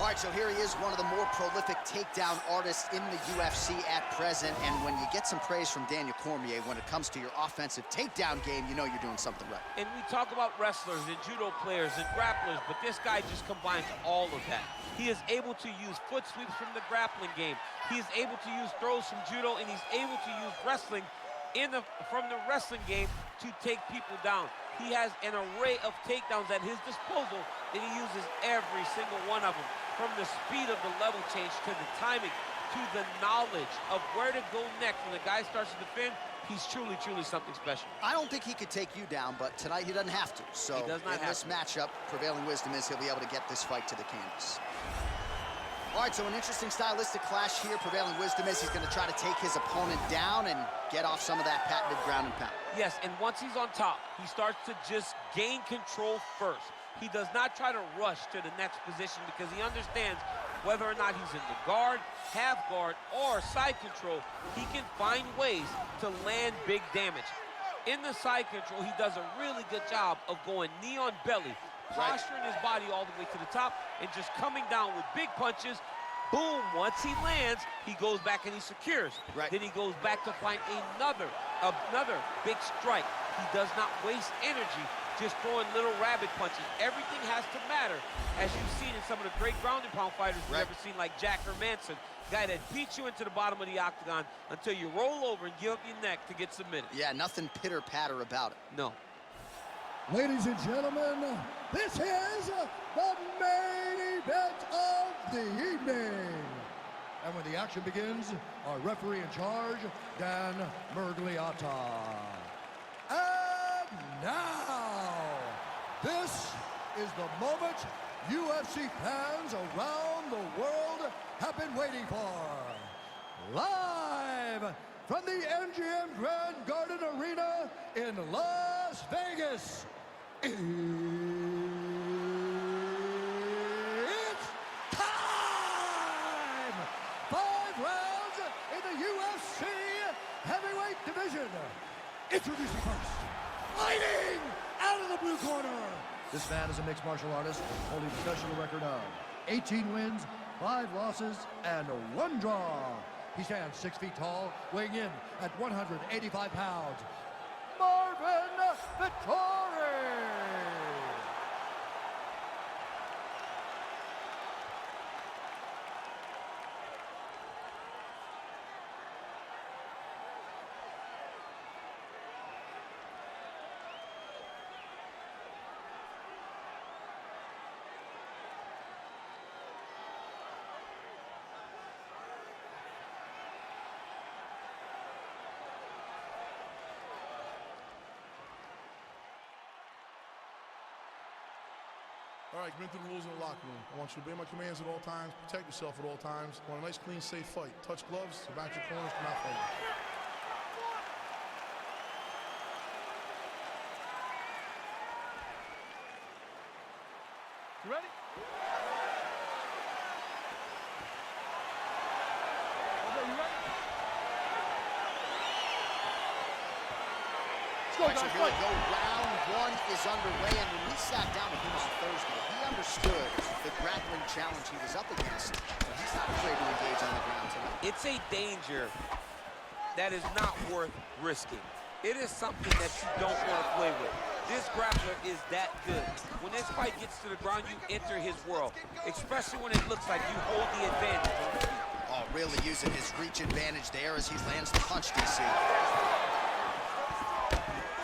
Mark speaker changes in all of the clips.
Speaker 1: All right, so here he is, one of the more prolific takedown artists in the UFC at present. And when you get some praise from Daniel Cormier when it comes to your offensive takedown game, you know you're doing something right.
Speaker 2: And we talk about wrestlers and judo players and grapplers, but this guy just combines all of that. He is able to use foot sweeps from the grappling game. He is able to use throws from judo, and he's able to use wrestling from the wrestling game to take people down. He has an array of takedowns at his disposal, and he uses every single one of them. From the speed of the level change to the timing to the knowledge of where to go next when the guy starts to defend, he's truly, truly something special.
Speaker 1: I don't think he could take you down, but tonight he doesn't have to. So
Speaker 2: he does not
Speaker 1: in
Speaker 2: have
Speaker 1: this
Speaker 2: to.
Speaker 1: matchup, prevailing wisdom is he'll be able to get this fight to the canvas. All right, so an interesting stylistic clash here. Prevailing wisdom is he's going to try to take his opponent down and get off some of that patented ground and pound.
Speaker 2: Yes, and once he's on top, he starts to just gain control first. He does not try to rush to the next position because he understands whether or not he's in the guard, half guard, or side control, he can find ways to land big damage. In the side control, he does a really good job of going knee on belly, posturing his body all the way to the top, and just coming down with big punches. Boom, once he lands, he goes back and he secures. Then he goes back to find another big strike. He does not waste energy just throwing little rabbit punches. Everything has to matter, as you've seen in some of the great ground and pound fighters you've ever seen, like Jack Hermanson, guy that beats you into the bottom of the octagon until you roll over and give up your neck to get submitted.
Speaker 1: Yeah, nothing pitter-patter about it.
Speaker 2: No.
Speaker 3: Ladies and gentlemen, this is the main event of the evening. And when the action begins, our referee in charge, Dan Mergliata. And now, this is the moment UFC fans around the world have been waiting for. Live from the MGM Grand Garden Arena in Las Vegas. It's time! 5 rounds in the UFC heavyweight division. Introducing first, fighting out of the blue corner. This man is a mixed martial artist holding a professional record of 18 wins, 5 losses, and 1 draw. He stands 6 feet tall, weighing in at 185 pounds. Marvin Vettori!
Speaker 4: All right, been through the rules in the locker room. I want you to obey my commands at all times, protect yourself at all times. I want a nice, clean, safe fight. Touch gloves, back your corners, come out fighting.
Speaker 3: You ready? Okay, you ready?
Speaker 1: All right, so here we go. Round 1 is underway, and when we sat down with him on Thursday, he understood the grappling challenge he was up against. He's not afraid to engage on the ground tonight.
Speaker 2: It's a danger that is not worth risking. It is something that you don't want to play with. This grappler is that good. When this fight gets to the ground, you enter his world, especially when it looks like you hold the advantage on the feet.
Speaker 1: Oh, really using his reach advantage there as he lands the punch, DC.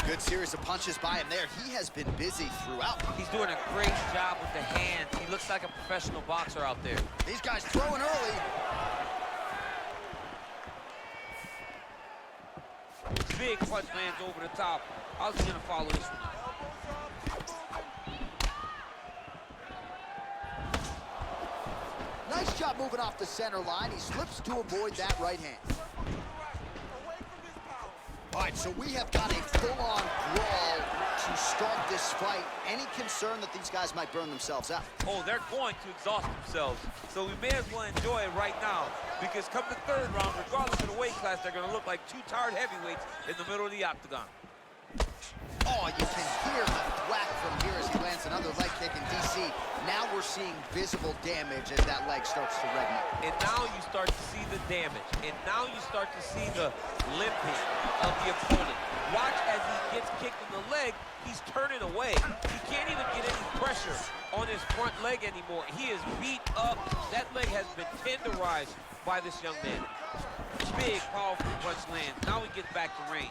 Speaker 1: Good series of punches by him there. He has been busy throughout.
Speaker 2: He's doing a great job with the hands. He looks like a professional boxer out there.
Speaker 1: These guys throwing early.
Speaker 2: Big punch lands over the top. How's he gonna follow this one?
Speaker 1: Nice job moving off the center line. He slips to avoid that right hand. All right, so we have got a full-on brawl to start this fight. Any concern that these guys might burn themselves out?
Speaker 2: Oh, they're going to exhaust themselves. So we may as well enjoy it right now, because come the 3rd round, regardless of the weight class, they're going to look like 2 tired heavyweights in the middle of the octagon.
Speaker 1: Oh, you can hear the thwack from here as he lands lands another leg kick in DC. Now we're seeing visible damage as that leg starts to redden up.
Speaker 2: And now you start to see the damage. And now you start to see the limping of the opponent. Watch as he gets kicked in the leg, he's turning away. He can't even get any pressure on his front leg anymore. He is beat up. That leg has been tenderized by this young man. Big, powerful punch lands. Now he gets back to range.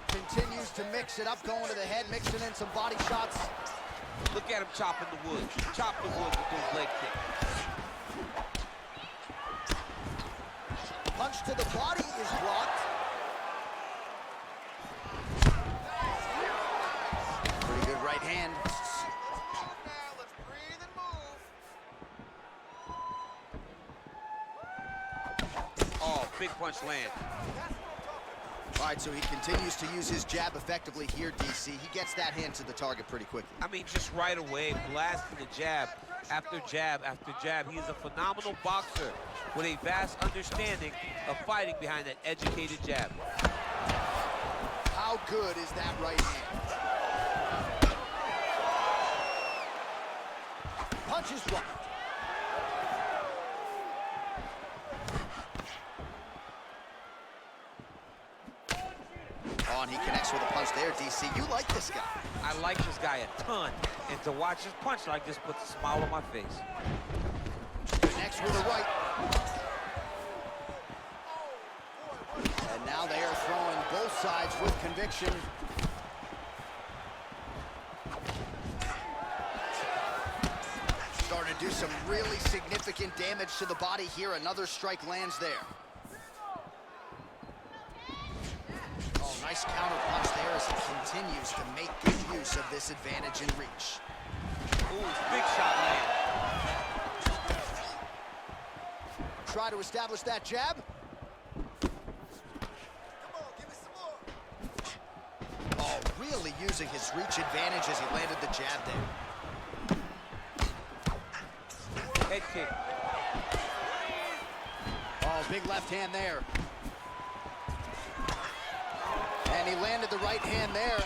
Speaker 1: Continues to mix it up, going to the head, mixing in some body shots.
Speaker 2: Look at him chopping the wood. Chop the wood with those leg kicks.
Speaker 1: Punch to the body is blocked. Pretty good right hand.
Speaker 5: Let's breathe and move.
Speaker 2: Oh, big punch land.
Speaker 1: All right, so he continues to use his jab effectively here, DC. He gets that hand to the target pretty quickly.
Speaker 2: I mean, just right away, blasting the jab after jab after jab. He is a phenomenal boxer with a vast understanding of fighting behind that educated jab.
Speaker 1: How good is that right hand? Punch is blocked. Oh, and he connects with a punch there, DC. You like this guy.
Speaker 2: I like this guy a ton. And to watch his punch like this puts a smile on my face.
Speaker 1: Connects with a right. And now they are throwing both sides with conviction. Starting to do some really significant damage to the body here. Another strike lands there. Oh, nice counter punch there as he continues to make good use of this advantage in reach.
Speaker 2: Ooh, big shot land.
Speaker 1: Try to establish that jab. Oh, really using his reach advantage as he landed the jab there.
Speaker 2: Head kick.
Speaker 1: Oh, big left hand there. And he landed the right hand there.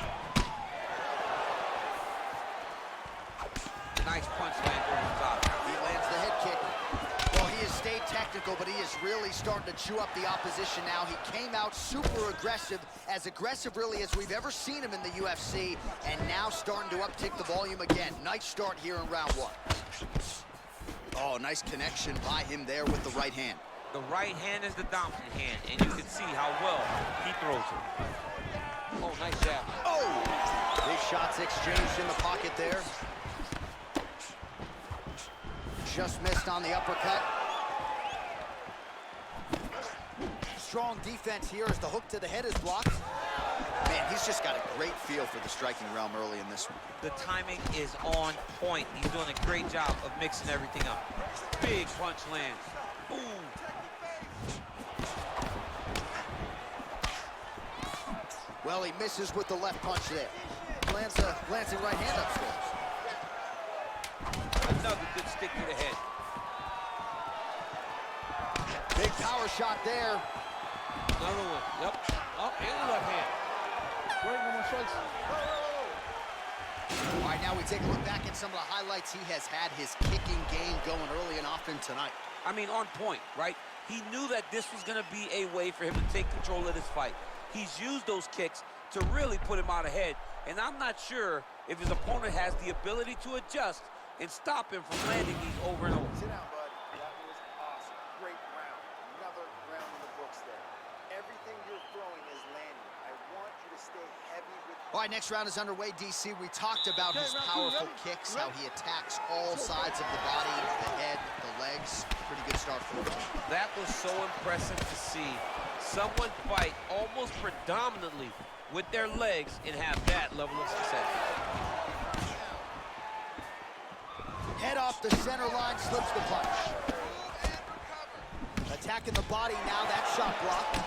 Speaker 2: Nice punch land over the top.
Speaker 1: He lands the head kick. Well, he has stayed technical, but he is really starting to chew up the opposition now. He came out super aggressive, as aggressive really as we've ever seen him in the UFC, and now starting to uptick the volume again. Nice start here in round one. Oh, nice connection by him there with the right hand.
Speaker 2: The right hand is the dominant hand, and you can see how well he throws it. Oh, nice jab.
Speaker 1: Oh! Big shots exchanged in the pocket there. Just missed on the uppercut. Strong defense here as the hook to the head is blocked. Man, he's just got a great feel for the striking realm early in this one.
Speaker 2: The timing is on point. He's doing a great job of mixing everything up. Big punch lands. Ooh.
Speaker 1: Well, he misses with the left punch there. Lands a glancing right hand upstairs.
Speaker 2: Another good stick to the head.
Speaker 1: Big power shot there.
Speaker 2: Another one. Yep. Up and the left hand.
Speaker 4: Great, no more strikes.
Speaker 1: All right, now we take a look back at some of the highlights. He has had his kicking game going early and often tonight.
Speaker 2: I mean, on point, right? He knew that this was going to be a way for him to take control of this fight. He's used those kicks to really put him out ahead, and I'm not sure if his opponent has the ability to adjust and stop him from landing these over and over.
Speaker 5: Sit down, bud. That was awesome. Great round. Another round in the books there. Everything you're throwing is landing. I want you to stay heavy with...
Speaker 1: All right, next round is underway, DC. We talked about his powerful kicks, how he attacks all sides of the body, the head, the legs. Pretty good start for him.
Speaker 2: That was so impressive to see. Someone fight almost predominantly with their legs and have that level of success.
Speaker 1: Head off the center line, slips the punch. Attacking the body now, that shot blocked.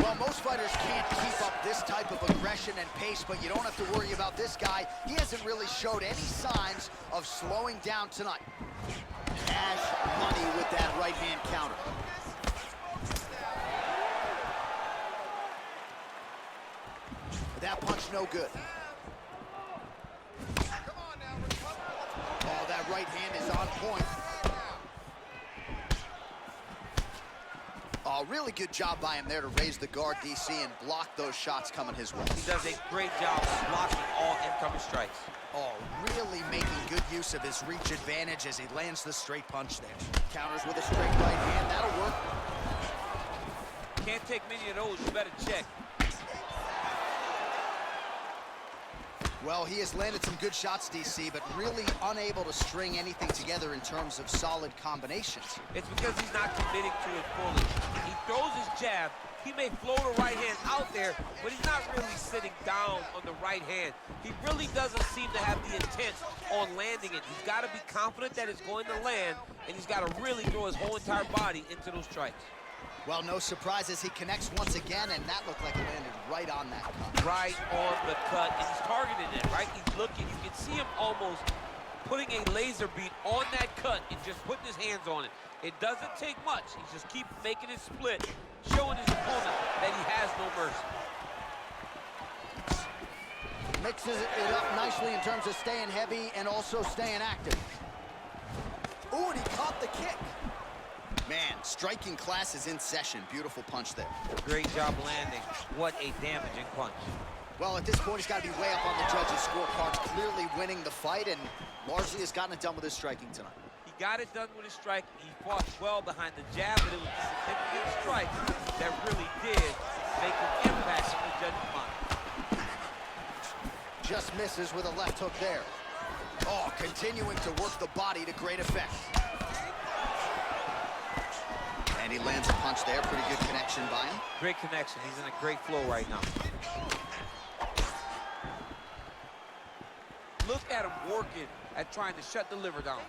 Speaker 1: Well, most fighters can't keep up this type of aggression and pace, but you don't have to worry about this guy. He hasn't really showed any signs of slowing down tonight. Cash money with that right hand counter. That punch no good. right hand is on point. Oh, really good job by him there to raise the guard, DC, and block those shots coming his way.
Speaker 2: He does a great job of blocking all incoming strikes.
Speaker 1: Oh, really making good use of his reach advantage as he lands the straight punch there. Counters with a straight right hand, that'll work.
Speaker 2: Can't take many of those, you better check.
Speaker 1: Well, he has landed some good shots, DC, but really unable to string anything together in terms of solid combinations.
Speaker 2: It's because he's not committing to it fully. He throws his jab, he may float a right hand out there, but he's not really sitting down on the right hand. He really doesn't seem to have the intent on landing it. He's got to be confident that it's going to land, and he's got to really throw his whole entire body into those strikes.
Speaker 1: Well, no surprises, he connects once again, and that looked like it landed right on that cut.
Speaker 2: Right on the cut, and he's targeting it, right? He's looking, you can see him almost putting a laser beam on that cut and just putting his hands on it. It doesn't take much. He just keeps making it split, showing his opponent that he has no mercy.
Speaker 1: Mixes it up nicely in terms of staying heavy and also staying active. Ooh, and he caught the kick. Man, striking class is in session. Beautiful punch there.
Speaker 2: Great job landing. What a damaging punch.
Speaker 1: Well, at this point, he's got to be way up on the judges' scorecards, clearly winning the fight, and largely has gotten it done with his striking tonight.
Speaker 2: He got it done with his strike. He fought well behind the jab, but it was a significant strike that really did make an impact on the judges' mind.
Speaker 1: Just misses with a left hook there. Oh, continuing to work the body to great effect. And he lands a punch there. Pretty good connection by him.
Speaker 2: Great connection. He's in a great flow right now. Look at him working at trying to shut the liver down.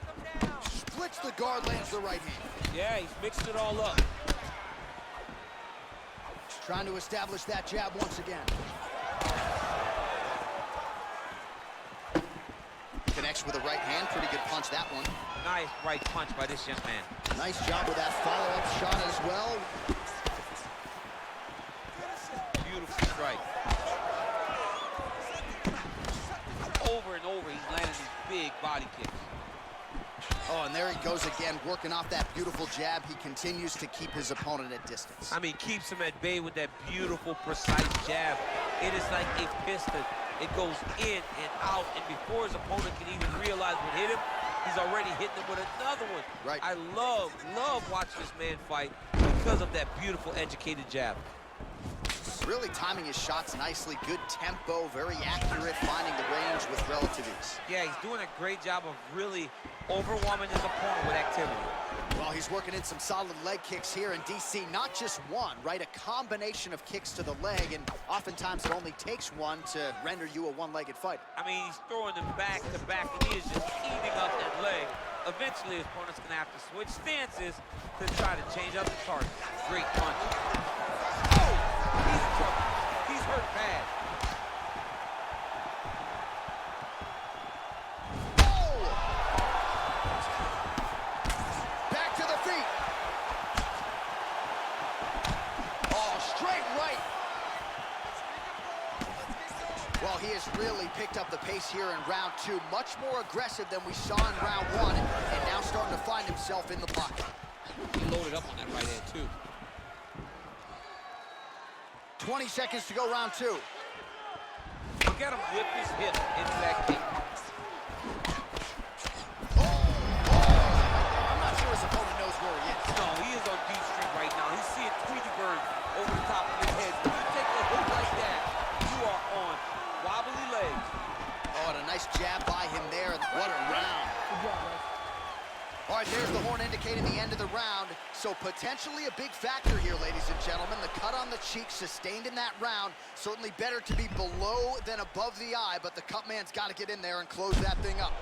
Speaker 1: Splits the guard, lands the right hand.
Speaker 2: Yeah, he's mixed it all up.
Speaker 1: Trying to establish that jab once again. Connects with a right hand. Pretty good punch, that one.
Speaker 2: Nice right punch by this young man.
Speaker 1: Nice job with that follow-up shot as well.
Speaker 2: Beautiful strike. Over and over, he's landing these big body kicks.
Speaker 1: Oh, and there he goes again, working off that beautiful jab. He continues to keep his opponent at distance.
Speaker 2: I mean, keeps him at bay with that beautiful, precise jab. It is like a piston. It goes in and out, and before his opponent can even realize what hit him, he's already hitting him with another one.
Speaker 1: Right.
Speaker 2: I love watching this man fight because of that beautiful, educated jab.
Speaker 1: Really timing his shots nicely. Good tempo, very accurate, finding the range with relative ease.
Speaker 2: Yeah, he's doing a great job of really overwhelming his opponent with activity.
Speaker 1: Well, he's working in some solid leg kicks here in DC. Not just one, right? A combination of kicks to the leg, and oftentimes it only takes one to render you a one-legged fighter.
Speaker 2: I mean, he's throwing them back to back, and he is just eating up that leg. Eventually, his opponent's going to have to switch stances to try to change up the target. Great punch. Oh! He's in trouble. He's hurt bad.
Speaker 1: Oh! Back to the feet. Oh, straight right. Well, he has really picked up the pace here in round two. Much more aggressive than we saw in round one, and now starting to find himself in the pocket.
Speaker 2: He loaded up on that right hand, too.
Speaker 1: 20 seconds to go, round two.
Speaker 2: Look at him whip his hip into that kick.
Speaker 1: I'm not sure his opponent knows where he is.
Speaker 2: No, he is on deep street right now. He's seeing Tweety Bird over the top of his head. When you take a hook like that, you are on wobbly legs.
Speaker 1: Oh, and a nice jab by him there. What a round.
Speaker 3: Good job, guys.
Speaker 1: All right, there's the horn indicating the end of the round. So potentially a big factor here, ladies and gentlemen. The cut on the cheek sustained in that round. Certainly better to be below than above the eye, but the cut man's got to get in there and close that thing up.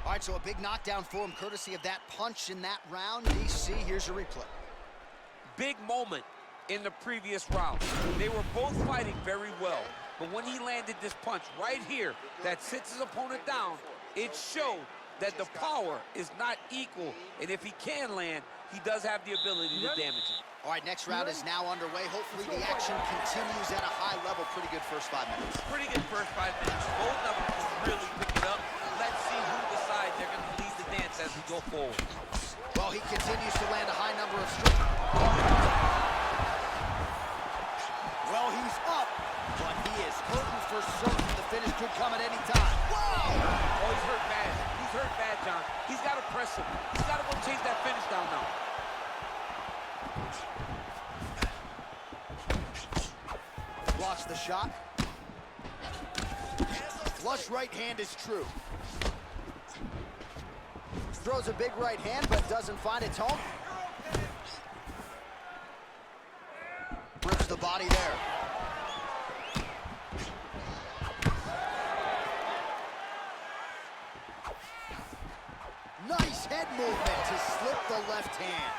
Speaker 1: All right, so a big knockdown for him, courtesy of that punch in that round. DC, here's your replay.
Speaker 2: Big moment in the previous round. They were both fighting very well, but when he landed this punch right here that sits his opponent down, it showed that the power is not equal, and if he can land, he does have the ability to damage him.
Speaker 1: All right, next round is now underway. Hopefully the action continues at a high level. Pretty good first 5 minutes.
Speaker 2: Pretty good first 5 minutes. Both of them can really pick it up. Let's see who decides they're going to lead the dance as we go forward.
Speaker 1: Well, he continues to land a high number of strikes. Well, he's up, but he is hurting for certain. The finish could come at any time. Whoa!
Speaker 2: Oh, he's hurt bad. He's hurt bad, John. He's got to press him. He's got to go chase that finish down now.
Speaker 1: Blocks the shot. Flush right hand is true. Throws a big right hand, but doesn't find its home. Rips the body there. Nice head movement to slip the left hand.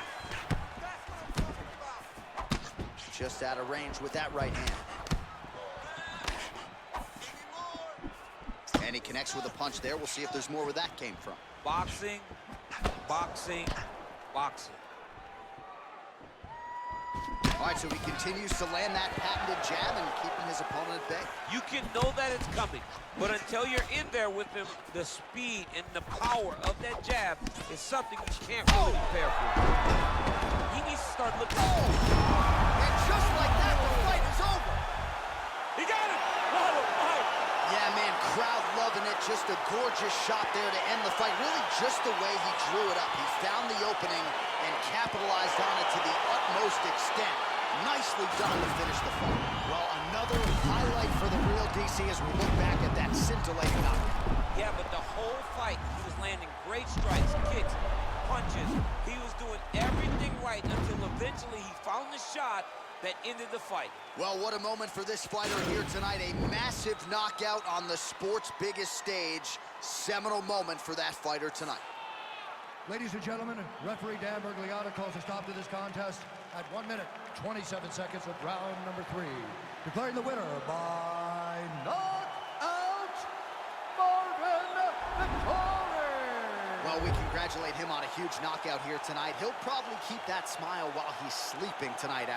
Speaker 1: Just out of range with that right hand. And he connects with a punch there. We'll see if there's more where that came from.
Speaker 2: Boxing, boxing, boxing.
Speaker 1: All right, so he continues to land that patented jab and keeping his opponent at bay.
Speaker 2: You can know that it's coming, but until you're in there with him, the speed and the power of that jab is something you can't really prepare for. He needs to start looking.
Speaker 1: And just like that, the fight is over.
Speaker 2: He got it! What a fight!
Speaker 1: Yeah, man, crowd loving it. Just a gorgeous shot there to end the fight. Really just the way he drew it up. He found the opening and capitalized on it to the utmost extent. Nicely done to finish the fight. Well, another highlight for the real DC as we look back at that scintillating knockout.
Speaker 2: Yeah, but the whole fight, he was landing great strikes, kicks, punches. He was doing everything right until eventually he found the shot that ended the fight.
Speaker 1: Well, what a moment for this fighter here tonight. A massive knockout on the sport's biggest stage. Seminal moment for that fighter tonight.
Speaker 3: Ladies and gentlemen, referee Dan Bergliata calls a stop to this contest at 1 minute, 27 seconds of round number 3. Declaring the winner by knockout, Marvin Vettori.
Speaker 1: Well, we congratulate him on a huge knockout here tonight. He'll probably keep that smile while he's sleeping tonight after